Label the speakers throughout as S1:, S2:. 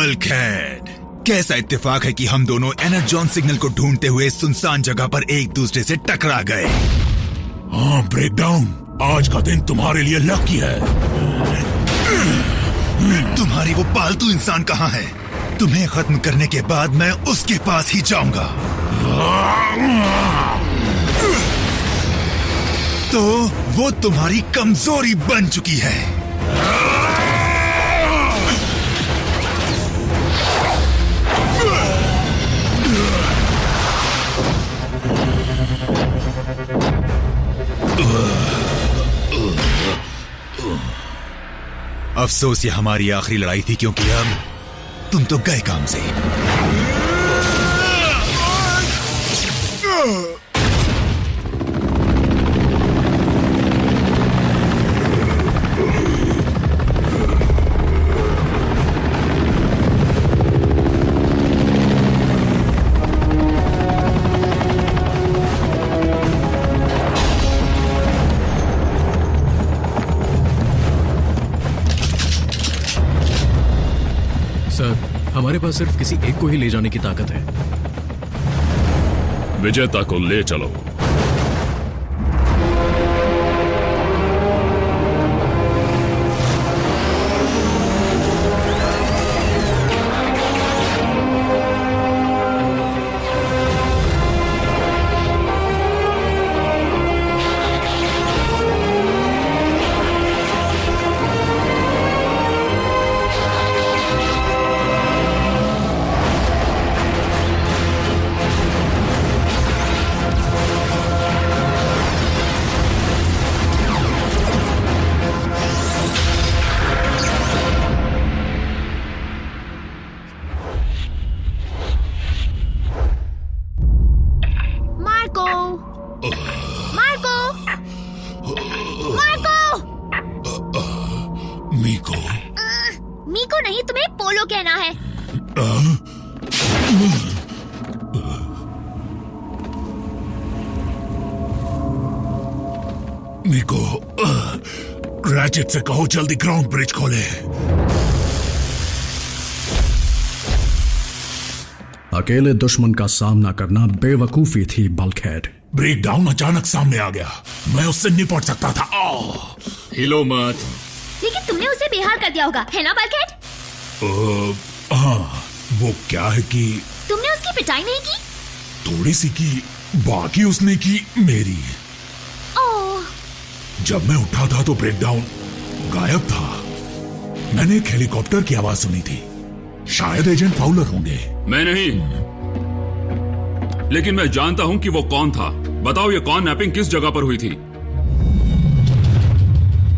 S1: Bulkhead, कैसा इत्तेफाक है कि हम दोनों एनर्जॉन सिग्नल को ढूंढते हुए सुनसान जगह पर एक दूसरे से टकरा गए।
S2: हाँ ब्रेकडाउन, आज का दिन तुम्हारे लिए लकी है।
S1: तुम्हारी वो पालतू इंसान कहाँ है? तुम्हें खत्म करने के बाद मैं उसके पास ही जाऊंगा। तो वो तुम्हारी कमजोरी बन चुकी है। अफसोस ये हमारी आखिरी लड़ाई थी, क्योंकि अब तुम तो गए काम से।
S3: सर, हमारे पास सिर्फ किसी एक को ही ले जाने की ताकत है।
S2: विजेता को ले चलो।
S4: मीको नहीं, तुम्हें पोलो कहना है।
S2: मीको, रैचेट से कहो जल्दी ग्राउंड ब्रिज खोले।
S5: अकेले दुश्मन का सामना करना बेवकूफी थी बल्कहेड।
S2: ब्रेकडाउन अचानक सामने आ गया, मैं उससे निपट सकता था।
S6: हिलो मत।
S4: लेकिन तुमने उसे बेहाल कर दिया होगा, है ना बल्कहेड?
S2: हाँ, वो क्या है कि
S4: तुमने उसकी पिटाई नहीं की?
S2: थोड़ी सी की, बाकी उसने की मेरी।
S4: ओह।
S2: जब मैं उठा था तो ब्रेकडाउन गायब था। मैंने एक हेलीकॉप्टर की आवाज सुनी थी, शायद एजेंट फाउलर होंगे।
S6: मैं नहीं, लेकिन मैं जानता हूं कि वो कौन था। बताओ ये कॉर्नैपिंग किस जगह पर हुई थी?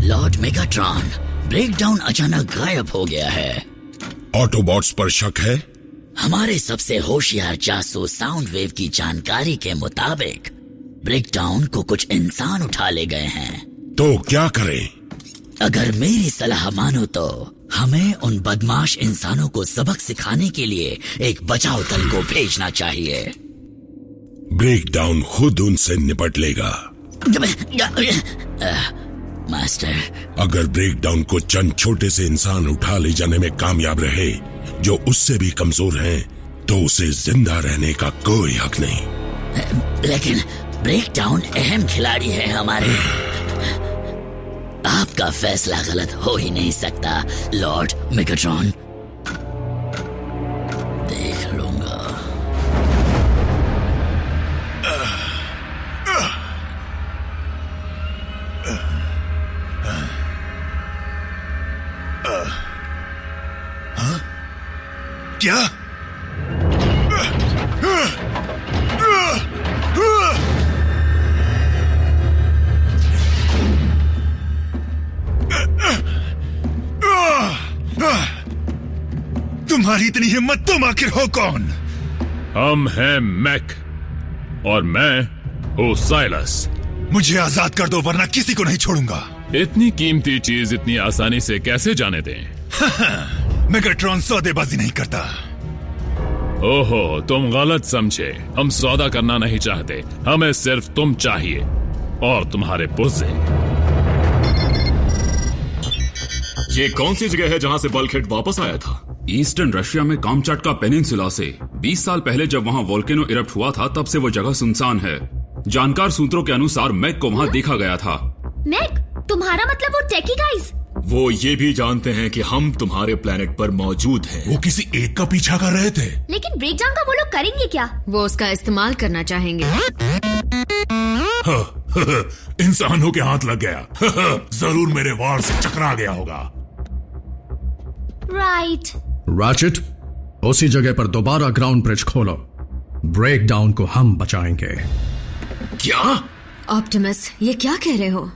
S7: लॉर्ड मेगाट्रॉन, ब्रेकडाउन अचानक गायब हो गया है।
S2: ऑटोबॉट्स पर शक है?
S7: हमारे सबसे होशियार जासूस साउंड वेव की जानकारी के मुताबिक ब्रेकडाउन को कुछ इंसान उठा ले गए हैं।
S2: तो क्या करें?
S7: अगर मेरी सलाह मानो तो हमें उन बदमाश इंसानों को सबक सिखाने के लिए एक बचाव दल को भेजना चाहिए।
S2: ब्रेकडाउन खुद उनसे निपट लेगा।
S7: मास्टर,
S2: अगर ब्रेकडाउन को चंद छोटे से इंसान उठा ले जाने में कामयाब रहे जो उससे भी कमजोर हैं, तो उसे जिंदा रहने का कोई हक नहीं।
S7: लेकिन ब्रेकडाउन अहम खिलाड़ी है हमारे। आपका फैसला गलत हो ही नहीं सकता लॉर्ड मेगाट्रॉन। देख लूंगा।
S1: क्या? तुम्हारी इतनी हिम्मत, तुम आखिर हो कौन?
S2: हम हैं मैक और मैं हूँ साइलस।
S1: मुझे आजाद कर दो वरना किसी को नहीं छोड़ूंगा।
S2: इतनी कीमती चीज इतनी आसानी से कैसे जाने दें?
S1: मेगाट्रॉन सौदेबाजी नहीं करता।
S2: ओहो, तुम गलत समझे। हम सौदा करना नहीं चाहते, हमें सिर्फ तुम चाहिए और तुम्हारे पुर्जे।
S6: ये कौन सी जगह है जहां से बल्कहेड वापस आया था? ईस्टर्न रशिया में कामचाटका पेनिनसुला से 20 साल पहले जब वहाँ वोल्केनो इरप्ट हुआ था, तब से वो जगह सुनसान है। जानकार सूत्रों के अनुसार मैक को वहाँ देखा गया था।
S4: मैक? तुम्हारा मतलब वो टेकी गाइस?
S8: वो ये भी जानते हैं कि हम तुम्हारे प्लेनेट पर मौजूद हैं।
S2: वो किसी एक का पीछा कर रहे थे।
S4: लेकिन ब्रेकडाउन का वो लोग करेंगे क्या?
S9: वो उसका इस्तेमाल करना चाहेंगे।
S2: इंसानों के हाथ लग गया। जरूर मेरे वार से चकरा गया होगा।
S4: राइट।
S5: रैचेट, उसी जगह पर दोबारा ग्राउंड ब्रिज खोलो। ब्रेकडाउन को हम बचाएंगे।
S8: क्या?
S9: ऑप्टिमस, ये क्या कह रहे हो?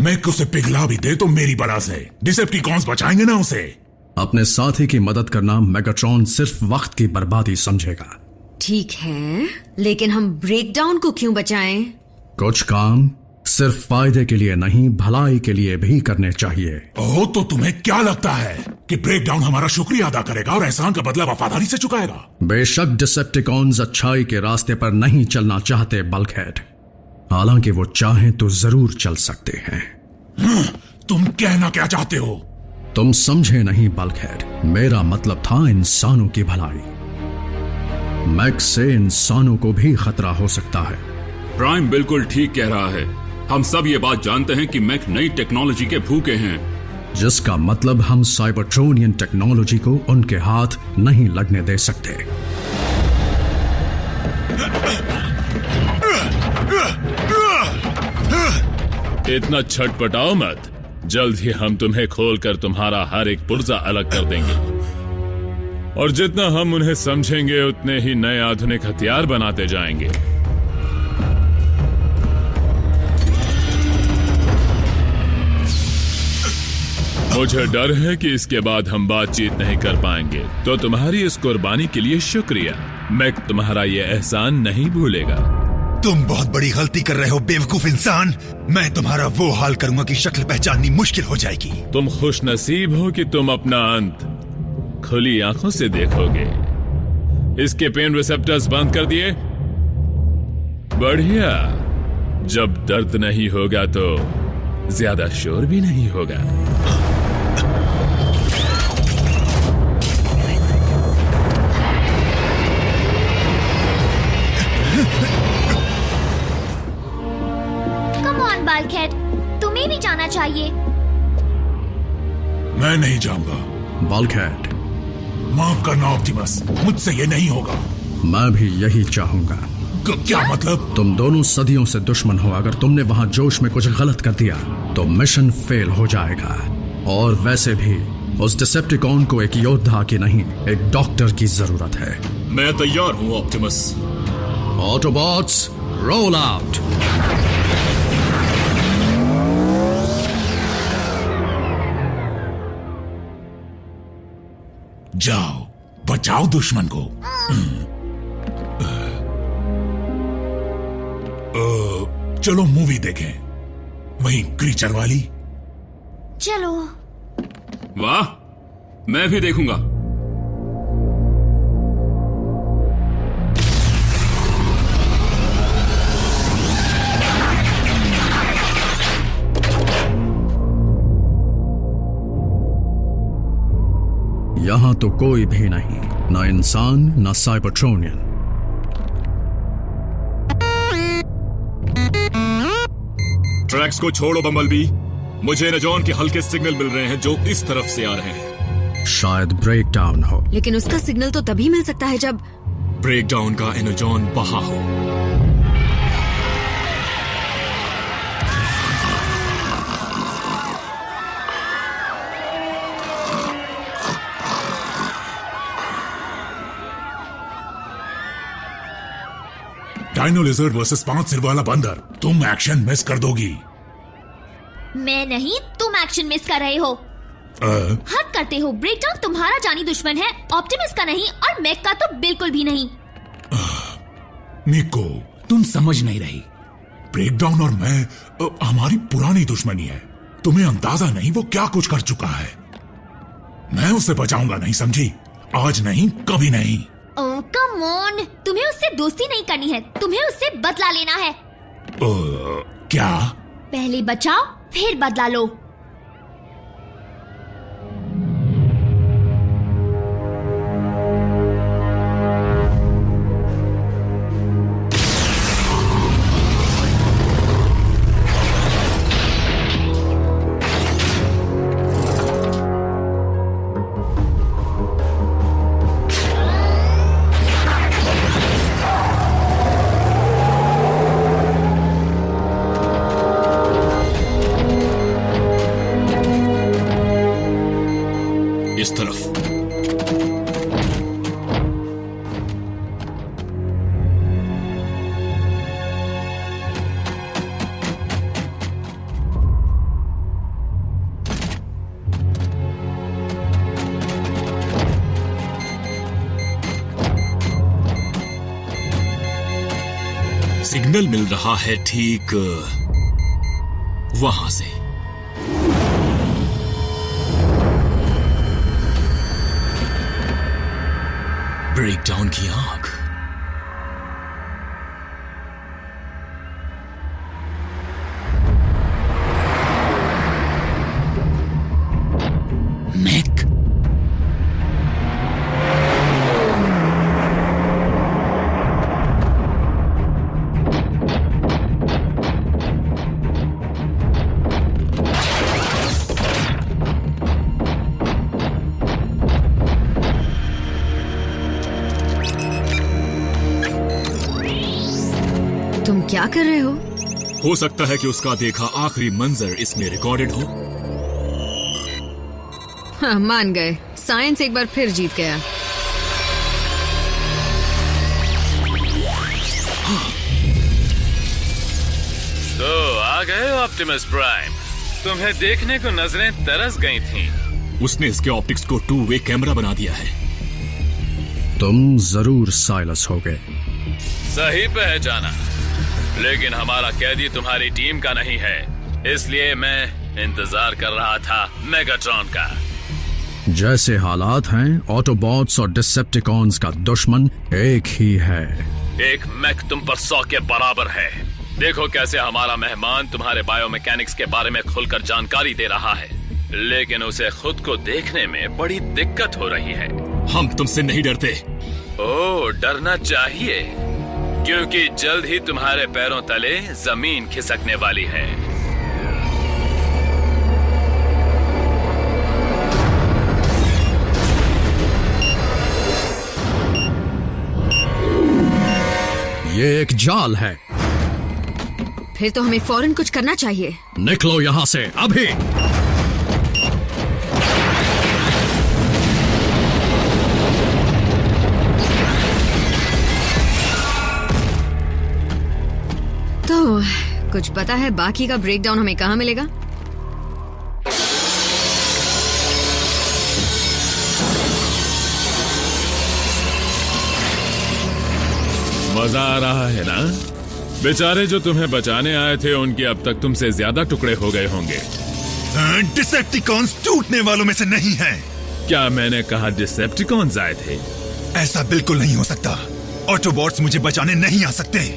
S2: मैक उसे पिघला भी दे तो मेरी बला से डिसेप्टिकॉन्स बचाएंगे ना उसे।
S5: अपने साथी की मदद करना मेगाट्रॉन सिर्फ वक्त की बर्बादी समझेगा।
S9: ठीक है, लेकिन हम ब्रेकडाउन को क्यों बचाएं?
S5: कुछ काम सिर्फ फायदे के लिए नहीं, भलाई के लिए भी करने चाहिए।
S2: ओह, तो तुम्हें क्या लगता है कि ब्रेकडाउन हमारा शुक्रिया अदा करेगा और एहसान का बदला वफादारी से चुकाएगा?
S5: बेशक डिसेप्टिकॉन्स अच्छाई के रास्ते पर नहीं चलना चाहते बल्कहेड, हालांकि वो चाहें तो जरूर चल सकते हैं।
S2: तुम कहना क्या चाहते हो?
S5: तुम समझे नहीं बल्कहेड, मेरा मतलब था इंसानों की भलाई। मैक से इंसानों को भी खतरा हो सकता है।
S6: प्राइम बिल्कुल ठीक कह रहा है। हम सब ये बात जानते हैं कि मैक नई टेक्नोलॉजी के भूखे हैं,
S5: जिसका मतलब हम साइबरट्रोनियन टेक्नोलॉजी को उनके हाथ नहीं लगने दे सकते।
S8: इतना छटपटाओ मत, जल्द ही हम तुम्हें खोलकर तुम्हारा हर एक पुर्जा अलग कर देंगे, और जितना हम उन्हें समझेंगे उतने ही नए आधुनिक हथियार बनाते जाएंगे। मुझे डर है कि इसके बाद हम बातचीत नहीं कर पाएंगे, तो तुम्हारी इस कुर्बानी के लिए शुक्रिया। मैक तुम्हारा ये एहसान नहीं भूलेगा।
S1: तुम बहुत बड़ी गलती कर रहे हो बेवकूफ इंसान। मैं तुम्हारा वो हाल करूंगा कि शक्ल पहचाननी मुश्किल हो जाएगी।
S8: तुम खुश नसीब हो कि तुम अपना अंत खुली आंखों से देखोगे। इसके पेन रिसेप्टर्स बंद कर दिए? बढ़िया। जब दर्द नहीं होगा तो ज्यादा शोर भी नहीं होगा।
S4: कम ऑन बल्कहेड, तुम्हें भी जाना चाहिए।
S2: मैं नहीं जाऊंगा।
S5: बल्कहेड,
S2: माफ करना ऑप्टिमस, मुझसे ये नहीं होगा।
S5: मैं भी यही चाहूंगा।
S2: क्या मतलब?
S5: तुम दोनों सदियों से दुश्मन हो। अगर तुमने वहां जोश में कुछ गलत कर दिया तो मिशन फेल हो जाएगा। और वैसे भी उस डिसेप्टिकॉन को एक योद्धा की नहीं, एक डॉक्टर की जरूरत है।
S8: मैं तैयार हूं ऑप्टिमस।
S5: Autobots, roll out.
S2: जाओ, बचाओ दुश्मन को। चलो मूवी देखें, वही क्रीचर वाली।
S4: चलो।
S6: वाह, मैं भी देखूंगा।
S5: यहां तो कोई भी नहीं, ना इंसान ना साइबरट्रोनियन।
S8: ट्रैक्स को छोड़ो बम्बलबी। मुझे एनर्जॉन के हल्के सिग्नल मिल रहे हैं जो इस तरफ से आ रहे हैं।
S5: शायद ब्रेकडाउन हो।
S9: लेकिन उसका सिग्नल तो तभी मिल सकता है जब
S8: ब्रेकडाउन का एनर्जॉन बहा हो।
S2: डायनो लिजर्ड वर्सेस 5 सिर वाला बंदर, तुम एक्शन मिस कर दोगी।
S4: मैं नहीं, तुम एक्शन मिस कर रहे हो। हद करते हो। ब्रेकडाउन तुम्हारा जानी दुश्मन है, ऑप्टिमस का नहीं, और मैक का तो बिल्कुल भी नहीं।
S2: मिको, तुम समझ नहीं रही। ब्रेकडाउन और मैं हमारी पुरानी दुश्मनी है। तुम्हें अंदाजा नहीं वो क्या कुछ कर चुका है। मैं उसे बचाऊंगा, नहीं समझी? आज नहीं, कभी नहीं।
S4: ओह कम ऑन, तुम्हें उससे दोस्ती नहीं करनी है, तुम्हें उससे बदला लेना है।
S2: क्या?
S4: पहले बचाओ फिर बदला लो।
S10: सिग्नल मिल रहा है ठीक वहां से। ब्रेकडाउन की आंख।
S7: मैक,
S9: तुम क्या कर रहे
S10: हो सकता है कि उसका देखा आखिरी मंजर इसमें रिकॉर्डेड हो।
S9: हाँ, मान गए, साइंस एक बार फिर जीत गया।
S8: तो आ गए ऑप्टिमस प्राइम। तुम्हें देखने को नजरें तरस गई थीं।
S10: उसने इसके ऑप्टिक्स को 2-वे कैमरा बना दिया है।
S5: तुम जरूर साइलस हो गए।
S8: सही पहचाना, लेकिन हमारा कैदी तुम्हारी टीम का नहीं है, इसलिए मैं इंतजार कर रहा था मेगाट्रॉन का।
S5: जैसे हालात हैं, ऑटोबॉट्स और डिसेप्टिकॉन्स का दुश्मन एक ही है।
S8: एक मैक तुम पर 100 के बराबर है। देखो कैसे हमारा मेहमान तुम्हारे बायोमैकेनिक्स के बारे में खुलकर जानकारी दे रहा है, लेकिन उसे खुद को देखने में बड़ी दिक्कत हो रही है।
S10: हम तुमसे नहीं डरते।
S8: ओह, डरना चाहिए, क्योंकि जल्द ही तुम्हारे पैरों तले जमीन खिसकने वाली है।
S5: ये एक जाल है।
S9: फिर तो हमें फौरन कुछ करना चाहिए।
S5: निकलो यहां से अभी।
S9: तो कुछ पता है बाकी का ब्रेकडाउन हमें कहाँ मिलेगा?
S8: मजा आ रहा है ना? बेचारे जो तुम्हें बचाने आए थे उनके अब तक तुमसे ज्यादा टुकड़े हो गए होंगे।
S1: डिसेप्टिकॉन्स टूटने वालों में से नहीं हैं।
S8: क्या मैंने कहा डिसेप्टिकॉन्स आए थे?
S1: ऐसा बिल्कुल नहीं हो सकता। ऑटोबॉट्स मुझे बचाने नहीं आ सकते।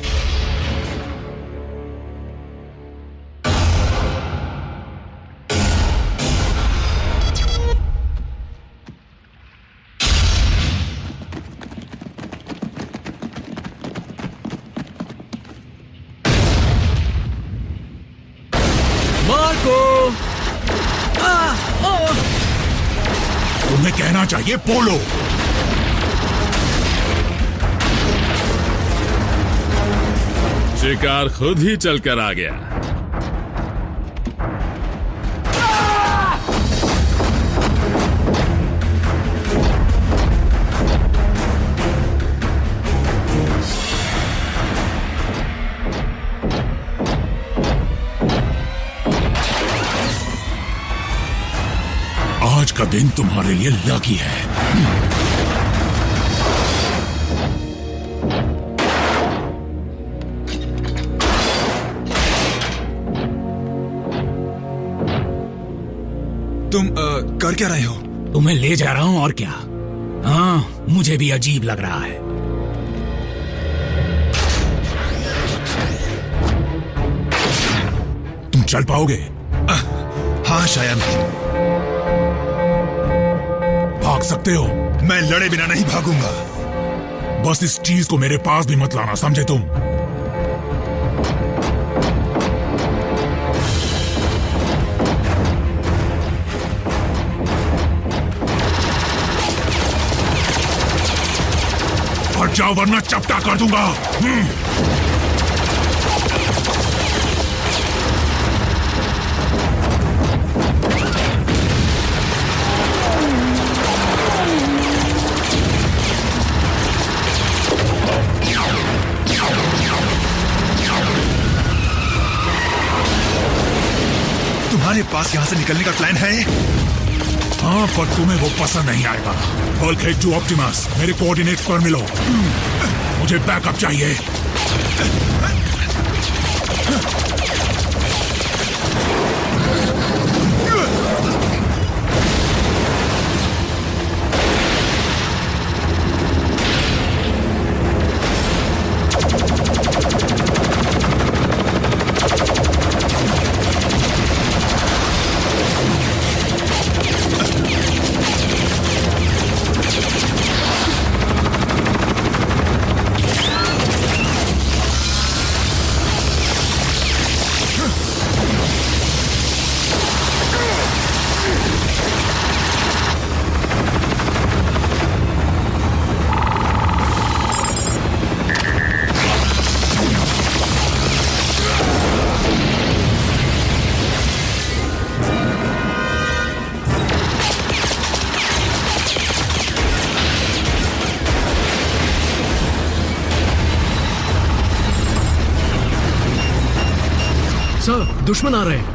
S2: तुम्हें कहना चाहिए पोलो।
S8: शिकार खुद ही चलकर आ गया।
S2: आज का दिन तुम्हारे लिए लकी है।
S1: तुम कर क्या रहे हो?
S11: तुम्हें ले जा रहा हूं और क्या। हाँ, मुझे भी अजीब लग रहा है।
S2: तुम चल पाओगे?
S1: हाँ शायद।
S2: भाग सकते हो?
S1: मैं लड़े बिना नहीं भागूंगा।
S2: बस इस चीज को मेरे पास भी मत लाना, समझे तुम? हट जाओ वरना चपटा कर दूंगा।
S1: तुम्हारे पास यहाँ से निकलने का प्लान है?
S2: हाँ, पर तुम्हें वो पसंद नहीं आएगा। बल्कहेड टू ऑप्टिमस, मेरे कोऑर्डिनेट्स पर मिलो। मुझे बैकअप चाहिए।
S3: सर, दुश्मन आ रहे हैं।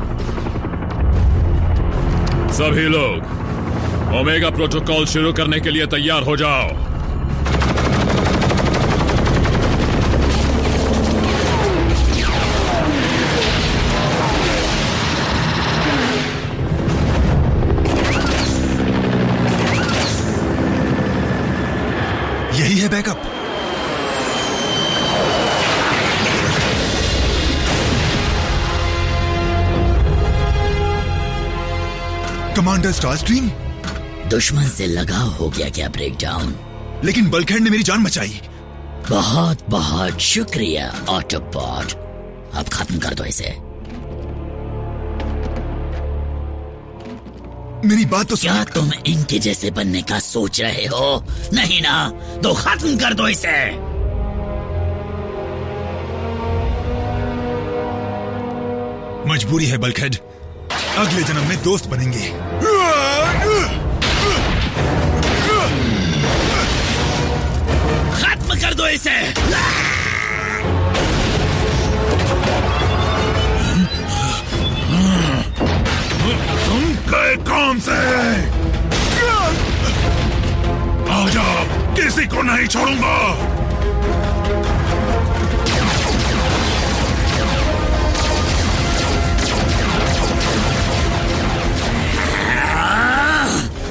S8: सभी लोग ओमेगा प्रोटोकॉल शुरू करने के लिए तैयार हो जाओ।
S1: यही है बैकअप। कमांडर स्टारस्ट्रीम,
S7: दुश्मन से लगाव हो गया क्या ब्रेकडाउन?
S1: लेकिन बल्कहेड ने मेरी जान बचाई।
S7: बहुत बहुत शुक्रिया ऑटोपॉड। अब खत्म कर दो इसे।
S1: मेरी बात तो
S7: क्या तुम इनके जैसे बनने का सोच रहे हो? नहीं ना, तो खत्म कर दो इसे।
S1: मजबूरी है बल्कहेड, अगले जन्म में दोस्त बनेंगे।
S7: खत्म कर दो इसे।
S2: तुम गए काम से। आ जाओ, किसी को नहीं छोड़ूंगा।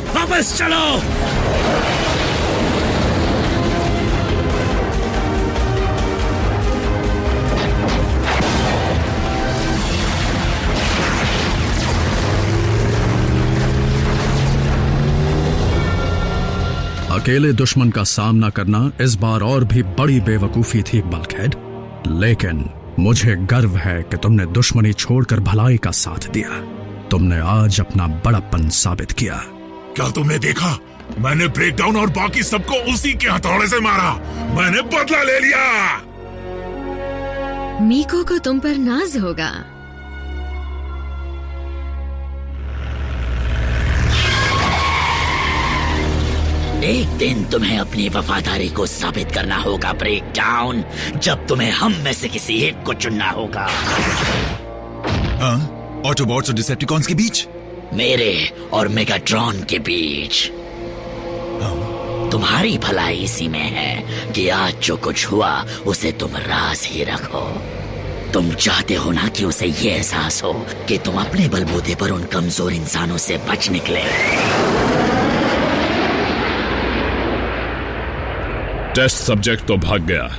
S7: वापस चलो।
S5: अकेले दुश्मन का सामना करना इस बार और भी बड़ी बेवकूफी थी बल्कहेड, लेकिन मुझे गर्व है कि तुमने दुश्मनी छोड़कर भलाई का साथ दिया। तुमने आज अपना बड़प्पन साबित किया।
S2: क्या तुमने देखा? मैंने ब्रेकडाउन और बाकी सबको उसी के हथौड़े से मारा। मैंने बदला ले लिया।
S9: मीको को तुम पर नाज होगा।
S7: एक दिन तुम्हें अपनी वफादारी को साबित करना होगा ब्रेकडाउन, जब तुम्हें हम में से किसी एक को चुनना होगा।
S1: हाँ, ऑटोबॉट्स और डिसेप्टिकॉन्स के बीच?
S7: मेरे और मेगाट्रॉन के बीच। तुम्हारी भलाई इसी में है कि आज जो कुछ हुआ उसे तुम राज ही रखो। तुम चाहते हो ना कि उसे ये एहसास हो कि तुम अपने बलबूते पर उन कमजोर इंसानों से बच निकले।
S8: टेस्ट सब्जेक्ट तो भाग गया,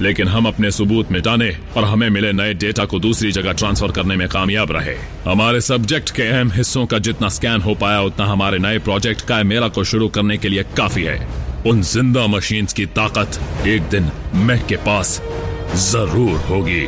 S8: लेकिन हम अपने सबूत मिटाने और हमें मिले नए डेटा को दूसरी जगह ट्रांसफर करने में कामयाब रहे। हमारे सब्जेक्ट के अहम हिस्सों का जितना स्कैन हो पाया उतना हमारे नए प्रोजेक्ट कायमेरा को शुरू करने के लिए काफी है। उन जिंदा मशीन्स की ताकत एक दिन मैक के पास जरूर होगी।